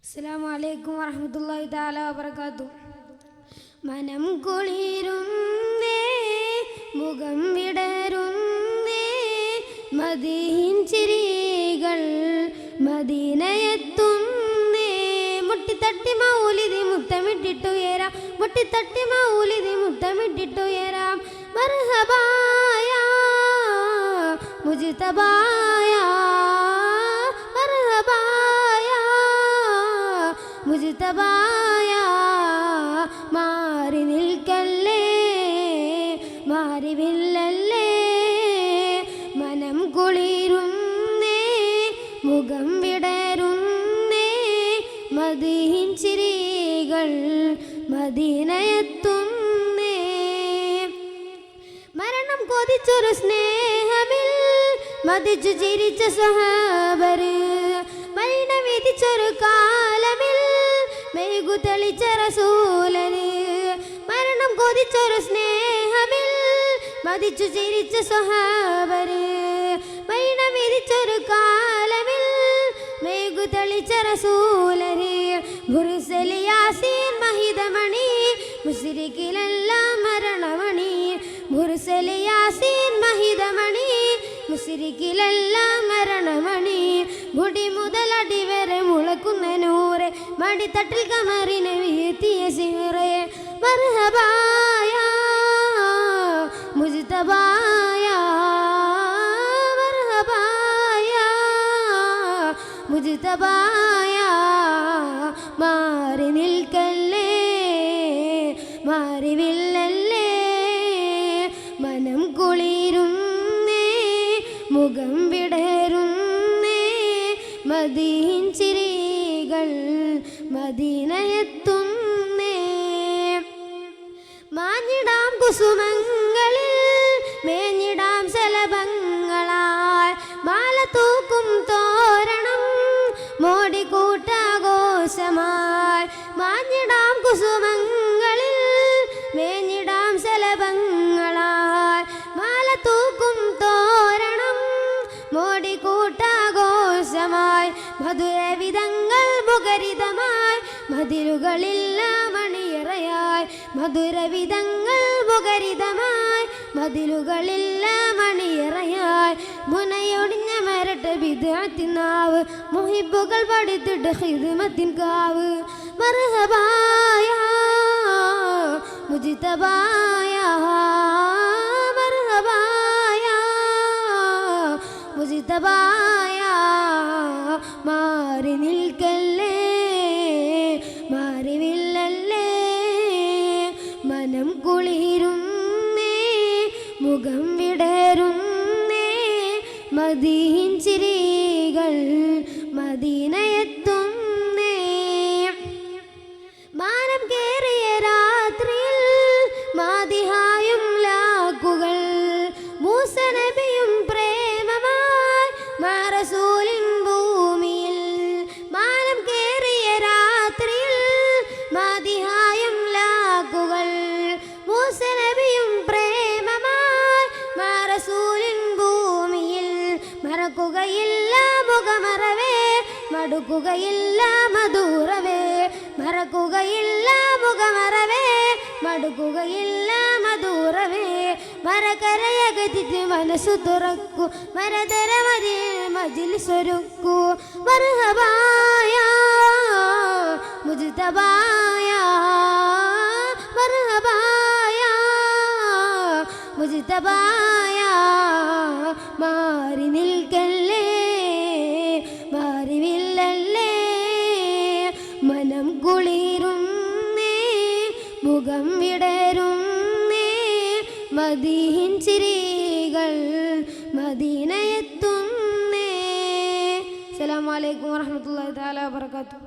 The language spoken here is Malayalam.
അസ്സലാമു അലൈക്കും വറഹ്മത്തുള്ളാഹി തആല വബറകാതുഹു. മനം കുളിരുന്നേ, മുഖം വിടരുന്നേ, മദീൻ ചിരികൾ മദീനയെത്തുന്നേ. മുട്ടിത്തട്ടി മൗലിദി മുത്തമിട്ടിട്ടുയരാം, മുട്ടിത്തട്ടി മൗലിദി മുത്തമിട്ടിട്ടുയരാം. മർഹബായ മുജ്തബായ, മർഹബായ മുജ്തബായ. മാറി നിൽക്കല്ലേ, മാറിവില്ലല്ലേ. മനം കുളിരുന്നേ, മുഖം വിടരുന്നേ, മദീൻ ചിരികൾ മദീനയെത്തുന്നേ. മരണം കൊതിച്ചൊരു സ്നേഹമിൽ മതിച്ചു ചിരിച്ച സ്വഹാബര്, മരിന വിധിച്ചൊരു കാലമിൽ മെഴുകു തെളിച്ച റസൂലര്. മരണം കൊതിച്ചൊരു സ്നേഹമിൽ മതിച്ചു ചിരിച്ച സ്വഹാബര്, മരിന വിധിച്ചൊരു കാലമിൽ മെഴുകു തെളിച്ച റസൂലര്. മുർസൽ യാസീൻ മഹിതമണി, മുസ്രിക്കിലെല്ലാം മരണമണി. മുർസൽ യാസീൻ മഹിതമണി, മുസ്രിക്കിലെല്ലാം മരണമണി. മുടി മുതൽ അടിവരെ മുളക്കുന്ന നൂറെ, മടിത്തട്ടിൽ കമറിനെ വീഴ്ത്തിയ സിറെ. മർഹബായ മുജ്തബായ, മർഹബായ മുജ്തബായ. മാറി നിൽക്കല്ലേ, മാറിവില്ലല്ലേ. മനം കുളിരുന്നേ, മുഖം വിടരുന്നേ, മദീൻ ചിരികൾ മദീനയെത്തുന്നേ. മാഞ്ഞിടാം കുസുമങ്ങളിൽ മേഞ്ഞിടാം ശലഭങ്ങളാൽ, മാല തൂക്കും തോരണം മോടിക്കൂട്ടാഘോഷമായി. മാഞ്ഞിടാം കുസുമങ്ങളിൽ മേഞ്ഞിടാം ശലഭങ്ങളാൽ, മാല തൂക്കും തോരണം മോടിക്കൂട്ടാഘോഷമായി. മധുരവിധങ്ങൾ മുഖരിതമായി, മതിലുകളില്ല മണിയറയായി. മധുരവിധങ്ങൾ മുഖരിതമായി, മതിലുകളില്ല മണിയറയായി. മുനയൊടിഞ്ഞ മരട്ട ബിദ്അത്തിനാവ്, മുഹിബ്ബുകൾ പഠിത്തിട്ട് ഖിദ്മത്തിൻ കാവ്. മർഹബായ മുജ്തബായ, മർഹബായ മുജ്തബായ. മാറി നിൽക്കല്ലേ, മാറിവില്ലല്ലേ. മനം കുളിരുന്നേ, മുഖം വിടരുന്നേ, മദീൻ ചിരികൾ മദീനയെത്തുന്നേ. മാനം കേറിയ രാത്രിയിൽ മാദിഹായും ലാക്കുകൾ, മൂസ നബിയും പ്രേമമായി റസൂലിൻ ഭൂമിയിൽ. മാനം കേറിയ രാത്രിയിൽ മാദിഹായും ലാക്കുകൾ, മൂസ നബിയും പ്രേമമായി റസൂലിൻ ഭൂമിയിൽ. മറക്കുകയില്ല മുഖമറവേ, മടുക്കുകയില്ല മധുരവേ. മറക്കുകയില്ല മുഖമറവേ, മടുക്കുകയില്ല മധുരവേ. മരകരയകറ്റിട്ട് മനസ്സു തുറക്കൂ, മരതര മജിലിസൊരുക്കൂ. മർഹബായ മുജ്തബായ, മർഹബായ മുജ്തബായ. മാറി നിൽക്കല്ലേ, മാറിവില്ലല്ലേ. മനം കുളിരുന്നേ, മുഖം വിടരുന്നേ, മദീൻ ചിരികൾ മദീനയെത്തുന്നേ. അസ്സലാമു അലൈക്കും വറഹ്മത്തുള്ളാഹി തആല വബറകാതുഹു.